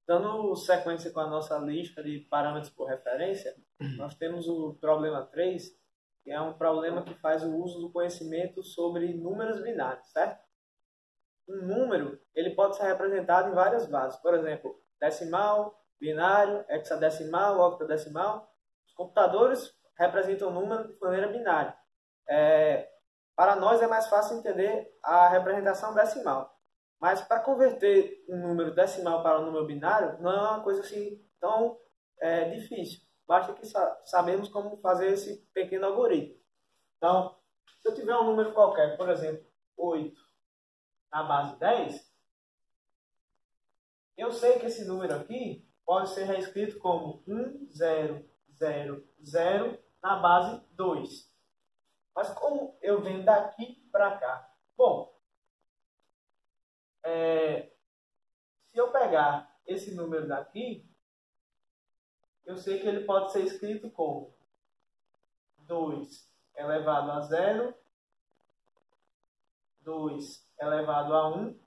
Dando sequência com a nossa lista de parâmetros por referência, nós temos o problema 3, que é um problema que faz o uso do conhecimento sobre números binários, certo? Um número, ele pode ser representado em várias bases, por exemplo, decimal, binário, hexadecimal, octadecimal. Os computadores representam o número de maneira binária. Para nós é mais fácil entender a representação decimal. Mas para converter um número decimal para um número binário, não é uma coisa assim tão difícil. Basta que sabemos como fazer esse pequeno algoritmo. Então, se eu tiver um número qualquer, por exemplo, 8 na base 10, eu sei que esse número aqui pode ser reescrito como 1, 0, 0, 0 na base 2. Mas como eu venho daqui para cá? Bom, se eu pegar esse número daqui, eu sei que ele pode ser escrito como 2 elevado a 0, 2 elevado a 1,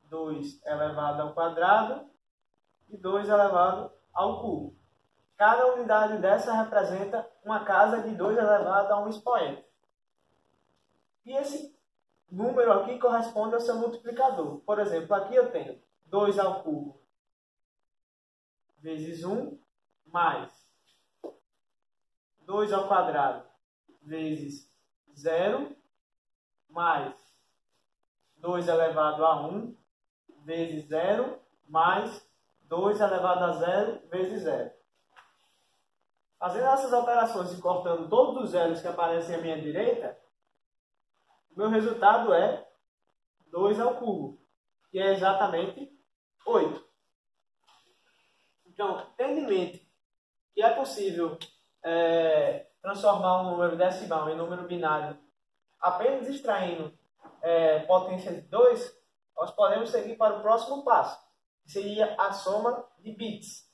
2 elevado ao quadrado e 2 elevado ao cubo. Cada unidade dessa representa uma casa de 2 elevado a um expoente. E esse número aqui corresponde ao seu multiplicador. Por exemplo, aqui eu tenho 2 ao cubo vezes 1 mais 2 ao quadrado vezes 0 mais 2 elevado a 1 vezes 0 mais 2 elevado a 0 vezes 0. Fazendo essas operações e cortando todos os zeros que aparecem à minha direita, o meu resultado é 2 ao cubo, que é exatamente 8. Então, tendo em mente que é possível transformar um número decimal em número binário apenas extraindo potência de 2, nós podemos seguir para o próximo passo, que seria a soma de bits.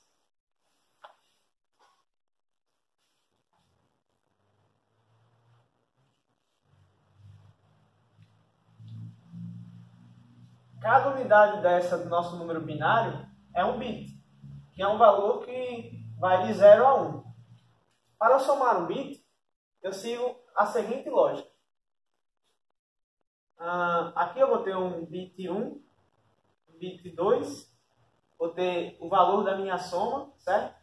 Cada unidade dessa do nosso número binário é um bit, que é um valor que vai de 0 a 1. Para somar um bit, eu sigo a seguinte lógica. Aqui eu vou ter um bit 1, um bit 2, vou ter o valor da minha soma, certo?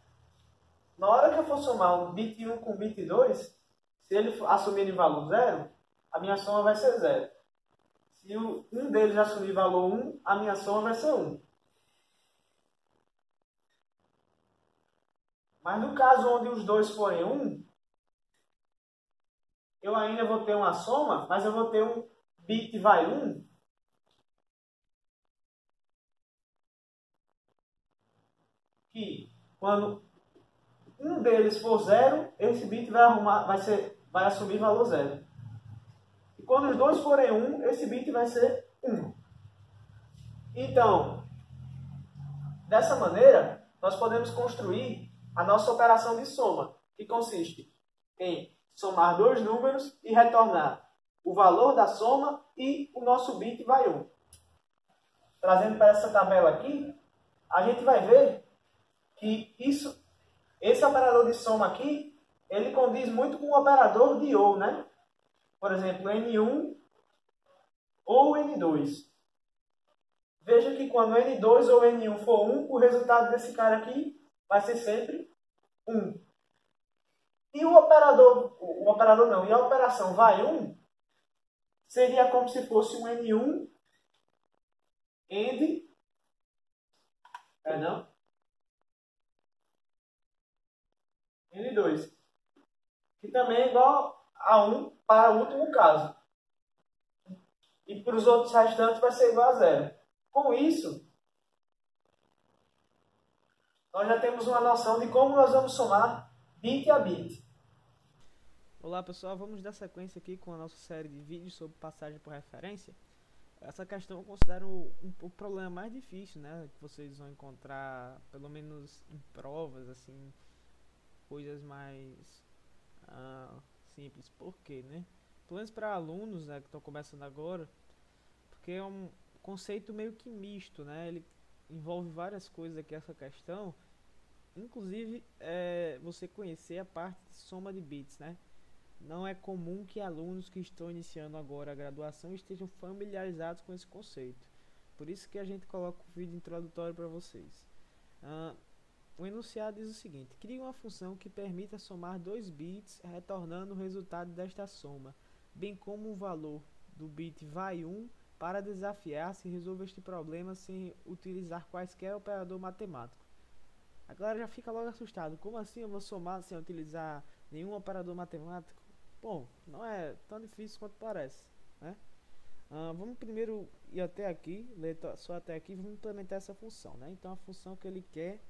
Na hora que eu for somar um bit 1 com bit 2, se ele assumir de valor 0, a minha soma vai ser 0. Se um deles assumir valor 1, a minha soma vai ser 1. Mas no caso onde os dois forem 1, eu ainda vou ter uma soma, mas eu vou ter um bit vai 1, que quando um deles for 0, esse bit vai assumir valor 0. E quando os dois forem 1, esse bit vai ser 1. Então, dessa maneira, nós podemos construir a nossa operação de soma, que consiste em somar dois números e retornar o valor da soma e o nosso bit vai 1. Trazendo para essa tabela aqui, a gente vai ver que esse operador de soma aqui, ele condiz muito com o operador de OR, né? Por exemplo, N1 ou N2. Veja que quando N2 ou N1 for 1, o resultado desse cara aqui vai ser sempre 1. E e a operação vai 1 seria como se fosse um N1 AND, N2, que também é igual a 1 para o último caso. E para os outros restantes vai ser igual a 0. Com isso, nós já temos uma noção de como nós vamos somar bit a bit. Olá pessoal, vamos dar sequência aqui com a nossa série de vídeos sobre passagem por referência. Essa questão eu considero o problema mais difícil, né? Que vocês vão encontrar, pelo menos em provas, assim, coisas mais simples. Por quê, né? Pelo menos para alunos, né, que estão começando agora, porque é um conceito meio que misto, né? envolve várias coisas aqui essa questão, inclusive você conhecer a parte de soma de bits, né? Não é comum que alunos que estão iniciando agora a graduação estejam familiarizados com esse conceito. Por isso que a gente coloca o vídeo introdutório para vocês. O enunciado diz o seguinte: crie uma função que permita somar 2 bits, retornando o resultado desta soma, bem como o valor do bit vai1 para desafiar se resolver este problema sem utilizar quaisquer operador matemático. A galera já fica logo assustado. Como assim eu vou somar sem utilizar nenhum operador matemático? Bom, não é tão difícil quanto parece, né? Vamos primeiro ir até aqui, ler só até aqui, vamos implementar essa função, né? Então a função que ele quer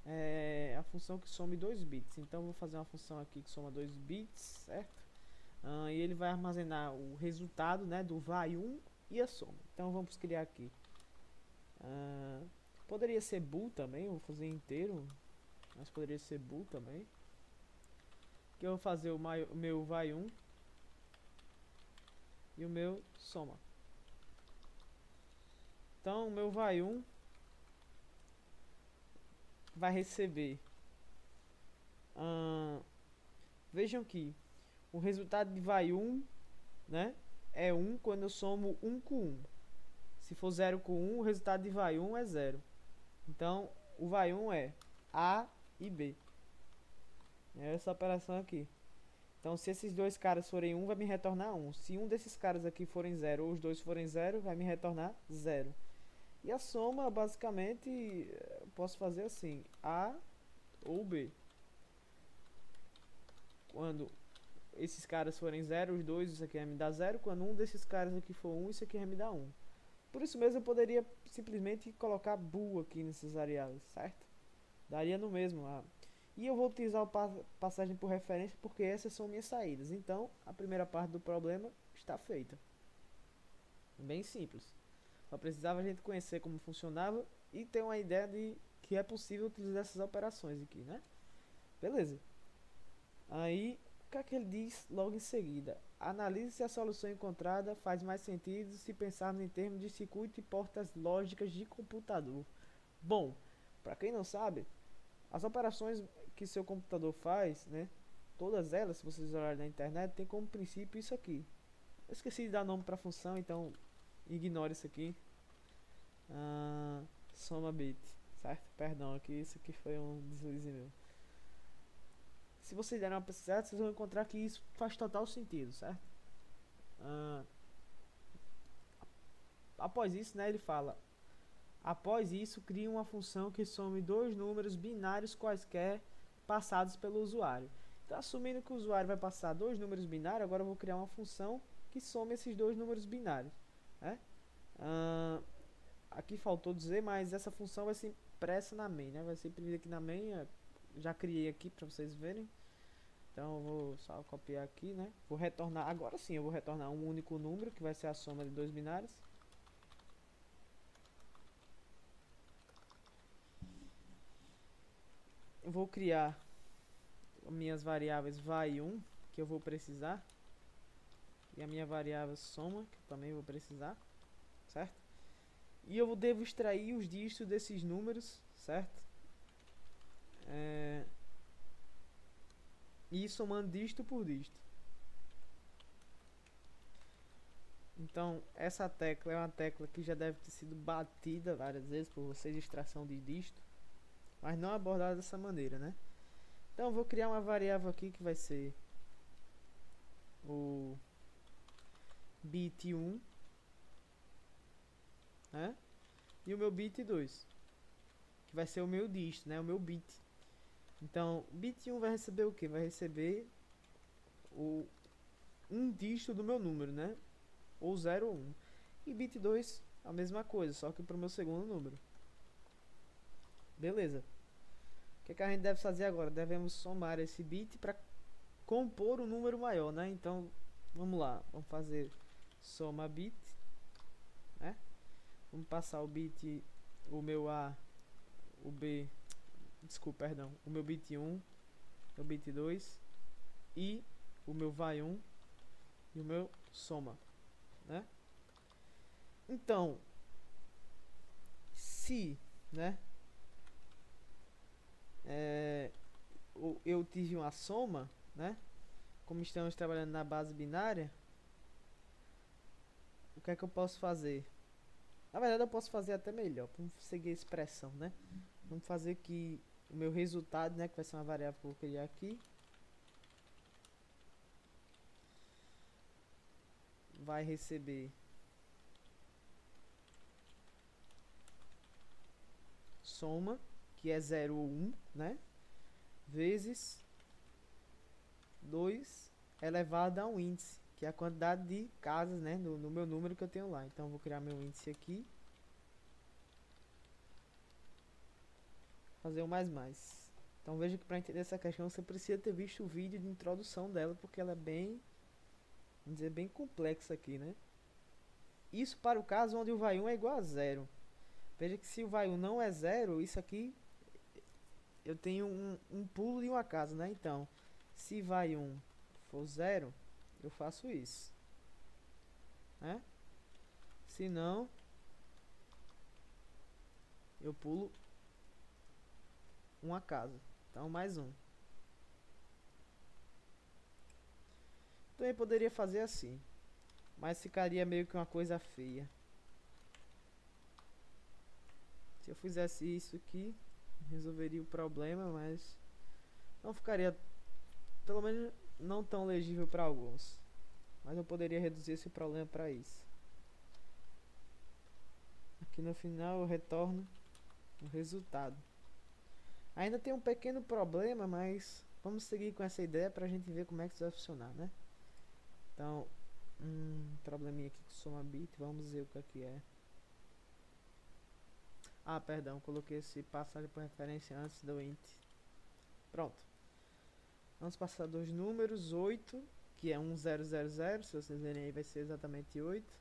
é a função que some 2 bits. Então vou fazer uma função aqui que soma 2 bits, certo? E ele vai armazenar o resultado, né, do vai1 e a soma. Então vamos criar aqui. Poderia ser bool também, eu vou fazer inteiro, mas poderia ser bool também. Que eu vou fazer o meu vai1 e o meu soma. Então o meu vai1 vai receber, vejam que o resultado de vai1, né, é 1 quando eu somo 1 com 1. Se for 0 com 1, o resultado de vai1 é 0. Então o vai1 é A e B. É essa operação aqui. Então se esses dois caras forem 1, vai me retornar 1. Se um desses caras aqui forem 0 ou os dois forem 0, vai me retornar 0. E a soma, basicamente, eu posso fazer assim: A ou B. Quando esses caras forem 0, os dois, isso aqui vai me dar 0. Quando um desses caras aqui for 1, isso aqui vai me dar 1. Por isso mesmo eu poderia simplesmente colocar bool aqui nessas variáveis, certo? Daria no mesmo. E eu vou utilizar o passagem por referência porque essas são minhas saídas. Então, a primeira parte do problema está feita. Bem simples. Só precisava a gente conhecer como funcionava e ter uma ideia de que é possível utilizar essas operações aqui, né? Beleza. Aí, o que é que ele diz logo em seguida? Analise se a solução encontrada faz mais sentido se pensarmos em termos de circuito e portas lógicas de computador. Bom, para quem não sabe, as operações que seu computador faz, né? Todas elas, se vocês olharem na internet, tem como princípio isso aqui. Eu esqueci de dar nome para a função, então ignore isso aqui. Soma bit, certo? Perdão, aqui isso aqui foi um deslize meu. Se vocês derem uma pesquisada, vocês vão encontrar que isso faz total sentido, certo? Após isso, né, ele fala: após isso, crie uma função que some 2 números binários quaisquer passados pelo usuário. Então, assumindo que o usuário vai passar 2 números binários, agora eu vou criar uma função que some esses 2 números binários, né? Aqui faltou dizer, mas essa função vai ser impressa na main, né? Vai ser imprimida aqui na main. Já criei aqui para vocês verem. Então eu vou só copiar aqui, né? Vou retornar, agora sim eu vou retornar um único número, que vai ser a soma de 2 binários. Eu vou criar minhas variáveis vai1, que eu vou precisar, e a minha variável soma, que eu também vou precisar, certo? E eu devo extrair os dígitos desses números, certo? E somando dígito por dígito. Então essa tecla é uma tecla que já deve ter sido batida várias vezes por vocês, extração de dígito, mas não abordada dessa maneira, né? Então eu vou criar uma variável aqui que vai ser o bit 1, né? E o meu bit 2, que vai ser o meu dígito, né? O meu bit. Então, bit 1 vai receber o que? Vai receber um dígito do meu número, né? Ou 0 ou 1. E bit 2, a mesma coisa, só que para o meu segundo número. Beleza. O que a gente deve fazer agora? Devemos somar esse bit para compor um número maior, né? Então, vamos lá. Vamos fazer soma bit, né? Vamos passar o bit, o meu A, o B, desculpa, perdão, o meu bit 1, o bit 2 e o meu vai1 e o meu soma, né? Então, se né? Eu tive uma soma, né? Como estamos trabalhando na base binária, o que é que eu posso fazer? Na verdade eu posso fazer até melhor, vamos seguir a expressão, né? Vamos fazer que o meu resultado, né, que vai ser uma variável que eu vou criar aqui, vai receber soma, que é 0 ou 1, né? Vezes 2 elevado a um índice, que é a quantidade de casas, né, no meu número que eu tenho lá. Então eu vou criar meu índice aqui, fazer o mais mais. Então veja que para entender essa questão você precisa ter visto o vídeo de introdução dela, porque ela é bem, vamos dizer, bem complexa aqui, né? Isso para o caso onde o vai 1 é igual a 0. Veja que se o vai 1 não é 0, isso aqui eu tenho um pulo de uma casa, né? Então, se vai 1 for 0, eu faço isso, né? Se não, eu pulo uma casa. Então, mais um. Também poderia fazer assim, mas ficaria meio que uma coisa feia. Se eu fizesse isso aqui, resolveria o problema, mas não ficaria, pelo menos, não tão legível para alguns. Mas eu poderia reduzir esse problema para isso. Aqui no final eu retorno o resultado. Ainda tem um pequeno problema, mas vamos seguir com essa ideia para a gente ver como é que isso vai funcionar, né? Então, probleminha aqui com soma bit, vamos ver o que aqui é. Ah, perdão, coloquei esse passagem por referência antes do int. Pronto. Vamos passar dois números, 8, que é 1000, se vocês verem aí vai ser exatamente 8.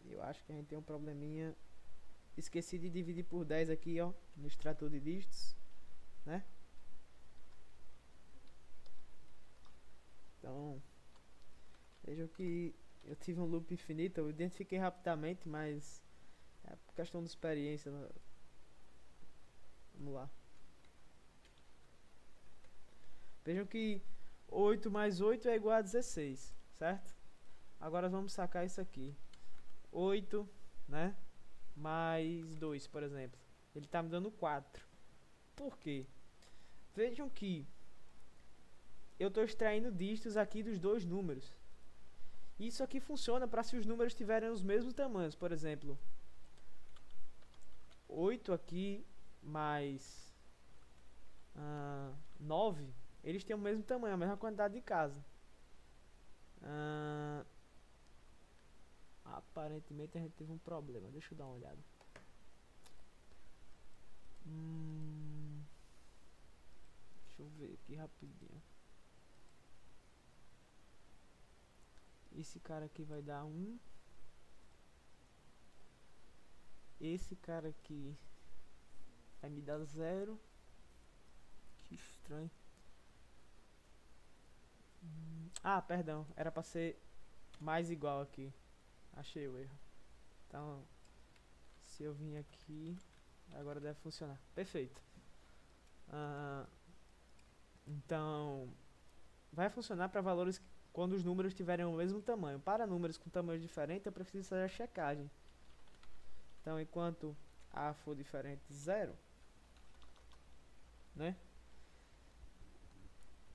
Eu acho que a gente tem um probleminha. Esqueci de dividir por 10 aqui, ó, no extrator de dígitos, né? Então, vejam que eu tive um loop infinito, eu identifiquei rapidamente, mas é por questão de experiência. Vamos lá. Vejam que 8 mais 8 é igual a 16, certo? Agora vamos sacar isso aqui. 8, né? Mais 2, por exemplo. Ele está me dando 4. Por quê? Vejam que eu estou extraindo dígitos aqui dos dois números. Isso aqui funciona para se os números tiverem os mesmos tamanhos. Por exemplo, 8 aqui mais 9, eles têm o mesmo tamanho, a mesma quantidade de casa. Aparentemente a gente teve um problema. Deixa eu dar uma olhada. Deixa eu ver aqui rapidinho. Esse cara aqui vai dar 1. Esse cara aqui vai me dar 0. Que estranho. Perdão. Era pra ser mais igual aqui. Achei o erro. Então, se eu vim aqui, agora deve funcionar. Perfeito. Então, vai funcionar para valores quando os números tiverem o mesmo tamanho. Para números com tamanhos diferentes, eu preciso fazer a checagem. Então, enquanto A for diferente de 0, né?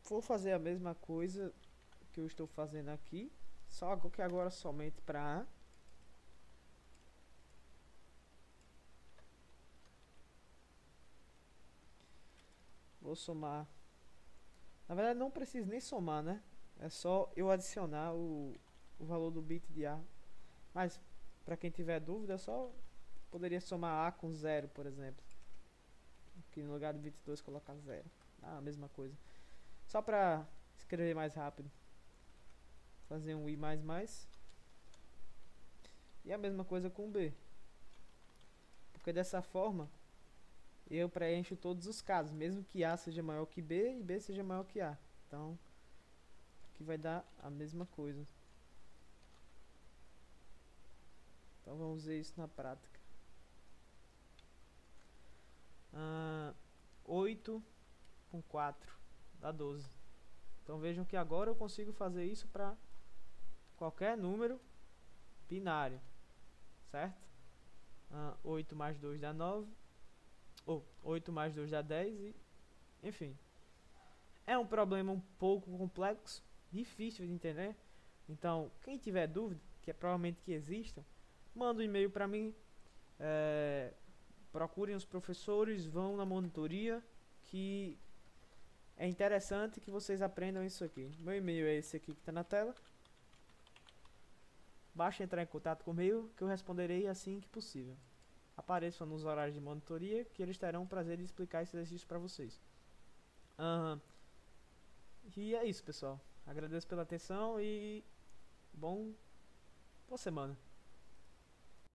Vou fazer a mesma coisa que eu estou fazendo aqui, só que agora somente para A. Vou somar. Na verdade não preciso nem somar, né? É só eu adicionar o valor do bit de A. Mas para quem tiver dúvida, só poderia somar A com 0, por exemplo. Aqui no lugar do bit 2 colocar 0. A mesma coisa. Só para escrever mais rápido. Fazer um i mais mais. E a mesma coisa com B. Porque dessa forma eu preencho todos os casos, mesmo que A seja maior que B e B seja maior que A. Então, aqui vai dar a mesma coisa. Então vamos ver isso na prática. 8 com 4 dá 12. Então vejam que agora eu consigo fazer isso para qualquer número binário, certo? 8 mais 2 dá 9, ou 8 mais 2 dá 10, e enfim. É um problema um pouco complexo, difícil de entender. Então, quem tiver dúvida, que é provavelmente que existam, manda um e-mail para mim. Procurem os professores, vão na monitoria, que é interessante que vocês aprendam isso aqui. Meu e-mail é esse aqui que está na tela. Basta entrar em contato comigo, que eu responderei assim que possível. Apareçam nos horários de monitoria, que eles terão o prazer de explicar esse exercício para vocês. E é isso, pessoal. Agradeço pela atenção e boa semana.